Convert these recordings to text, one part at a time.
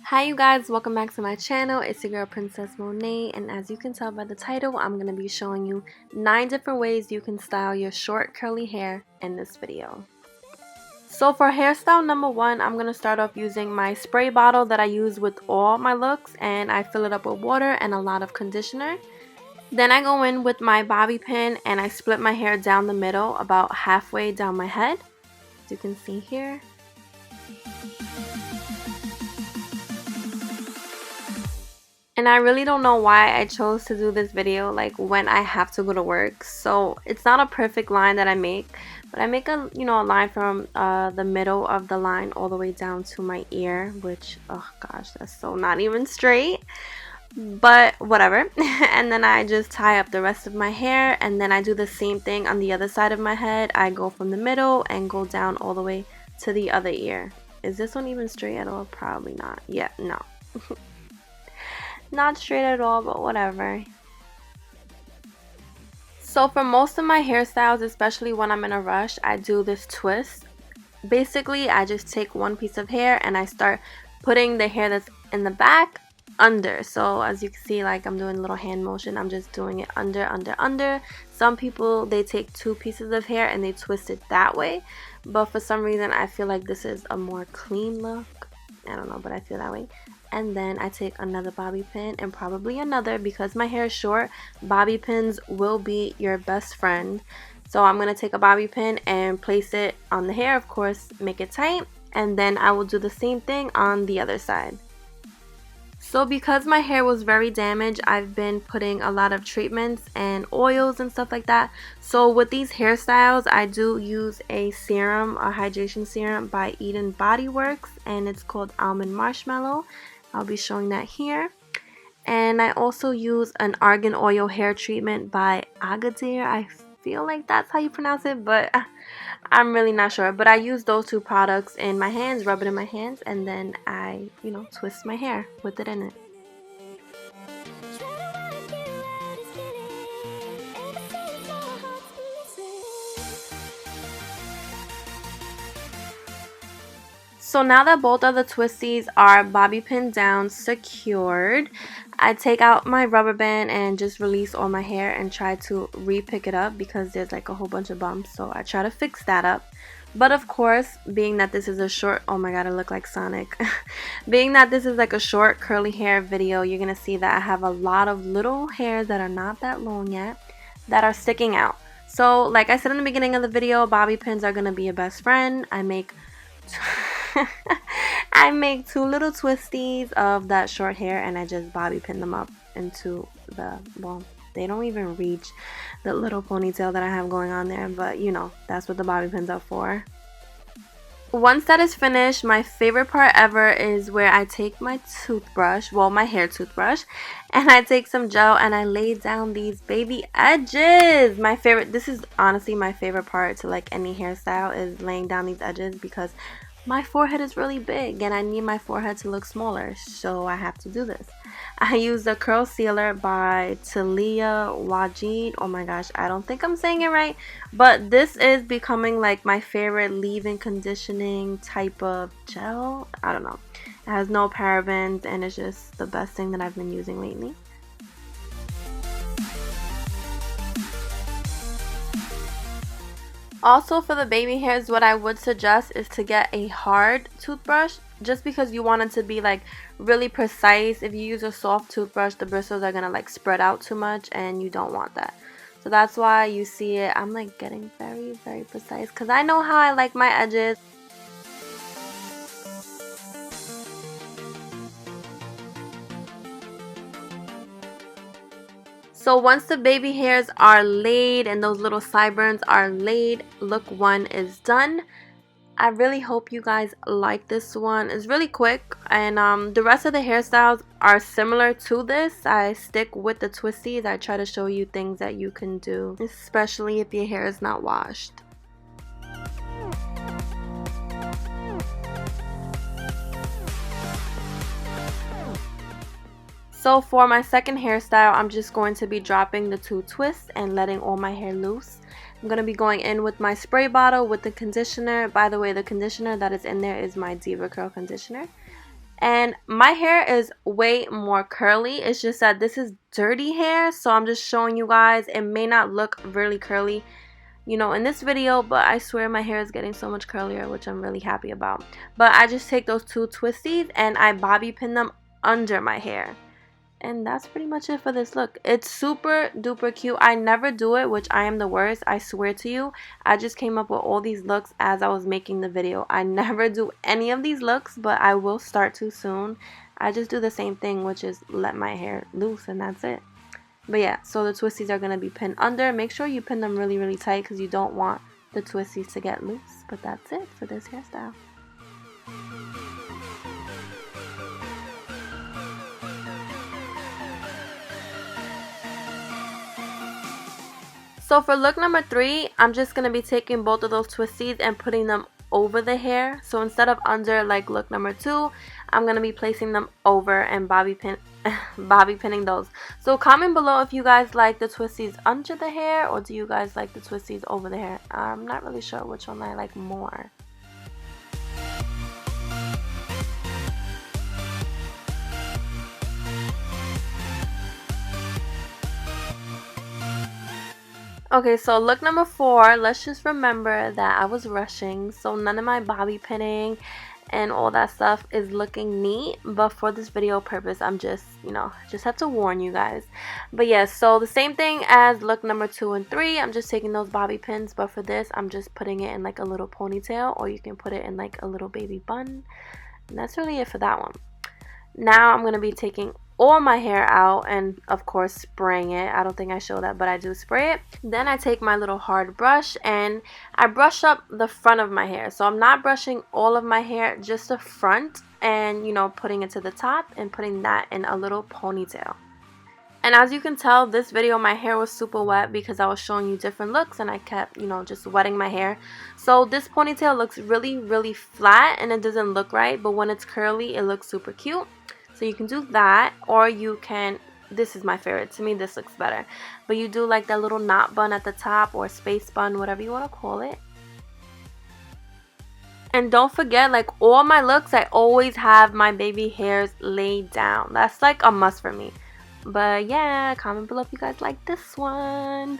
Hi you guys, welcome back to my channel. It's your girl Princess Monet, and as you can tell by the title, I'm going to be showing you 9 different ways you can style your short curly hair in this video. So for hairstyle number 1, I'm going to start off using my spray bottle that I use with all my looks, and I fill it up with water and a lot of conditioner. Then I go in with my bobby pin and I split my hair down the middle, about halfway down my head, as you can see here. And I really don't know why I chose to do this video like when I have to go to work. So it's not a perfect line that I make, but I make a line from the middle of the line all the way down to my ear, which, oh gosh, that's so not even straight, but whatever. And then I just tie up the rest of my hair, and then I do the same thing on the other side of my head. I go from the middle and go down all the way to the other ear. Is this one even straight at all? Probably not. Yeah, no. Not straight at all, but whatever. So for most of my hairstyles, especially when I'm in a rush, I do this twist. Basically, I just take one piece of hair and I start putting the hair that's in the back under. So as you can see, like I'm doing a little hand motion, I'm just doing it under. Some people, they take 2 pieces of hair and they twist it that way, but for some reason I feel like this is a more clean look. I don't know, but I feel that way. And then I take another bobby pin and probably another, because my hair is short, bobby pins will be your best friend. So I'm going to take a bobby pin and place it on the hair, of course, make it tight, and then I will do the same thing on the other side. So because my hair was very damaged, I've been putting a lot of treatments and oils and stuff like that. So with these hairstyles, I do use a serum, a hydration serum by Eden Body Works, and it's called Almond Marshmallow. I'll be showing that here. And I also use an argan oil hair treatment by Agadir. I feel like that's how you pronounce it, but I'm really not sure. But I use those 2 products in my hands, rub it in my hands, and then I, twist my hair with it in it. So now that both of the twisties are bobby pinned down, secured, I take out my rubber band and just release all my hair and try to re-pick it up, because there's like a whole bunch of bumps. So I try to fix that up. But of course, being that this is a short, oh my god, I look like Sonic. Being that this is like a short curly hair video, you're going to see that I have a lot of little hairs that are not that long yet that are sticking out. So like I said in the beginning of the video, bobby pins are going to be your best friend. I make 2 little twisties of that short hair and I just bobby pin them up into the, well, they don't even reach the little ponytail that I have going on there, but that's what the bobby pins are for. Once that is finished, my favorite part ever is where I take my toothbrush, well, my hair toothbrush, and I take some gel and I lay down these baby edges. My favorite, this is honestly my favorite part to like any hairstyle, is laying down these edges, because my forehead is really big and I need my forehead to look smaller, so I have to do this. I use the Curl Sealer by Talia Wajid. Oh my gosh, I don't think I'm saying it right, but this is becoming like my favorite leave-in conditioning type of gel. I don't know. It has no parabens and it's just the best thing that I've been using lately. Also, for the baby hairs, what I would suggest is to get a hard toothbrush, just because you want it to be like really precise. If you use a soft toothbrush, the bristles are gonna like spread out too much and you don't want that. So that's why you see it, I'm like getting very, very precise, because I know how I like my edges. So once the baby hairs are laid and those little sideburns are laid, look 1 is done. I really hope you guys like this one. It's really quick, and the rest of the hairstyles are similar to this. I stick with the twisties. I try to show you things that you can do, especially if your hair is not washed. So for my second hairstyle, I'm just going to be dropping the 2 twists and letting all my hair loose. I'm going to be going in with my spray bottle with the conditioner. By the way, the conditioner that is in there is my Diva Curl conditioner. And my hair is way more curly. It's just that this is dirty hair, so I'm just showing you guys. It may not look really curly, you know, in this video, but I swear my hair is getting so much curlier, which I'm really happy about. But I just take those two twisties and I bobby pin them under my hair. And that's pretty much it for this look. It's super duper cute. I never do it, which I am the worst, I swear to you. I just came up with all these looks as I was making the video. I never do any of these looks, but I will start to soon. I just do the same thing, which is let my hair loose, and that's it. But yeah, so the twisties are going to be pinned under. Make sure you pin them really, really tight because you don't want the twisties to get loose. But that's it for this hairstyle. So for look number 3, I'm just going to be taking both of those twisties and putting them over the hair. So instead of under like look number 2, I'm going to be placing them over and bobby pinning those. So comment below if you guys like the twisties under the hair or do you guys like the twisties over the hair. I'm not really sure which one I like more. Okay, so look number 4, let's just remember that I was rushing, so none of my bobby pinning and all that stuff is looking neat, but for this video purpose, I'm just, you know, just have to warn you guys. But yes, so the same thing as look number 2 and 3, I'm just taking those bobby pins, but for this, I'm just putting it in like a little ponytail, or you can put it in like a little baby bun, and that's really it for that one. Now I'm going to be taking all my hair out and of course spraying it. I don't think I show that, but I do spray it. Then I take my little hard brush and I brush up the front of my hair. So I'm not brushing all of my hair, just the front, and you know, putting it to the top and putting that in a little ponytail. And as you can tell, this video my hair was super wet because I was showing you different looks and I kept, you know, just wetting my hair. So this ponytail looks really, really flat and it doesn't look right, but when it's curly, it looks super cute. So you can do that, or you can, this is my favorite, to me this looks better, but you do like that little knot bun at the top, or space bun, whatever you want to call it. And don't forget, like all my looks, I always have my baby hairs laid down. That's like a must for me. But yeah, comment below if you guys like this one.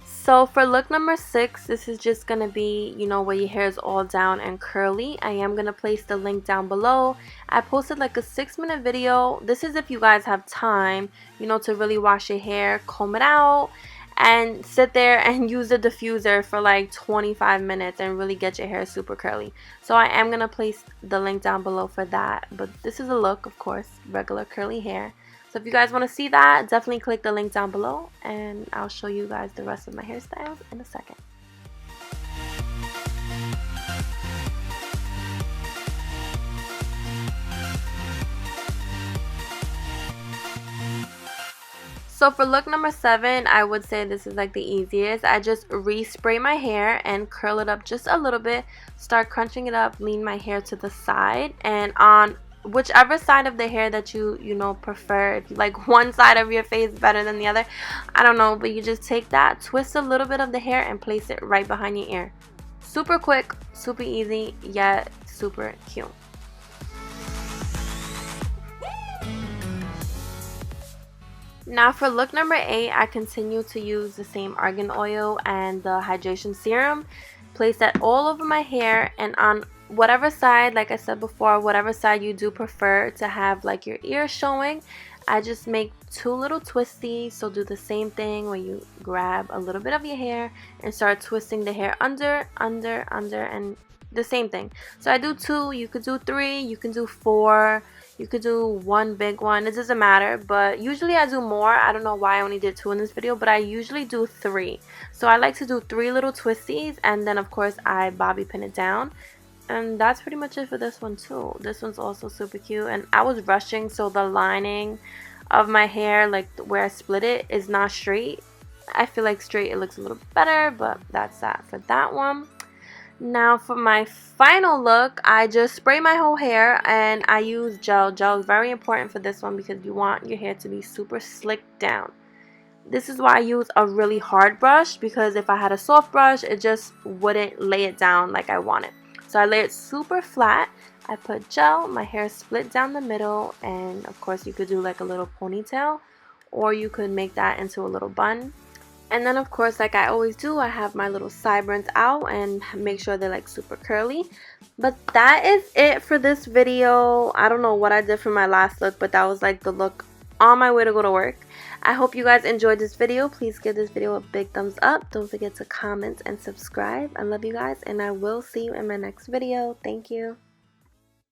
So for look number 6, this is just going to be, you know, where your hair is all down and curly. I am going to place the link down below. I posted like a 6-minute video. This is if you guys have time, you know, to really wash your hair, comb it out, and sit there and use the diffuser for like 25 minutes and really get your hair super curly. So I am going to place the link down below for that. But this is a look, of course, regular curly hair. So if you guys want to see that, definitely click the link down below and I'll show you guys the rest of my hairstyles in a second. So for look number 7, I would say this is like the easiest. I just respray my hair and curl it up just a little bit, start crunching it up, lean my hair to the side, and on whichever side of the hair that you know prefer, if you like one side of your face better than the other, I don't know, but you just take that, twist a little bit of the hair and place it right behind your ear. Super quick, super easy, yet super cute. Now for look number 8, I continue to use the same argan oil and the hydration serum. Place that all over my hair, and on whatever side, like I said before, whatever side you do prefer to have like your ear showing, I just make 2 little twisties. So do the same thing where you grab a little bit of your hair and start twisting the hair under, and the same thing. So I do 2, you could do 3, you can do 4, you could do 1 big one, it doesn't matter, but usually I do more. I don't know why I only did 2 in this video, but I usually do 3. So I like to do 3 little twisties, and then of course I bobby pin it down. And that's pretty much it for this one too. This one's also super cute, and I was rushing, so the lining of my hair, like where I split it, is not straight. I feel like straight it looks a little better, but that's that for that one. Now for my final look, I just spray my whole hair and I use gel. Gel is very important for this one because you want your hair to be super slicked down. This is why I use a really hard brush, because if I had a soft brush, it just wouldn't lay it down like I want it. So I lay it super flat. I put gel, my hair split down the middle, and of course you could do like a little ponytail, or you could make that into a little bun. And then of course, like I always do, I have my little sideburns out and make sure they're like super curly. But that is it for this video. I don't know what I did for my last look, but that was like the look on my way to go to work. I hope you guys enjoyed this video. Please give this video a big thumbs up. Don't forget to comment and subscribe. I love you guys, and I will see you in my next video. Thank you.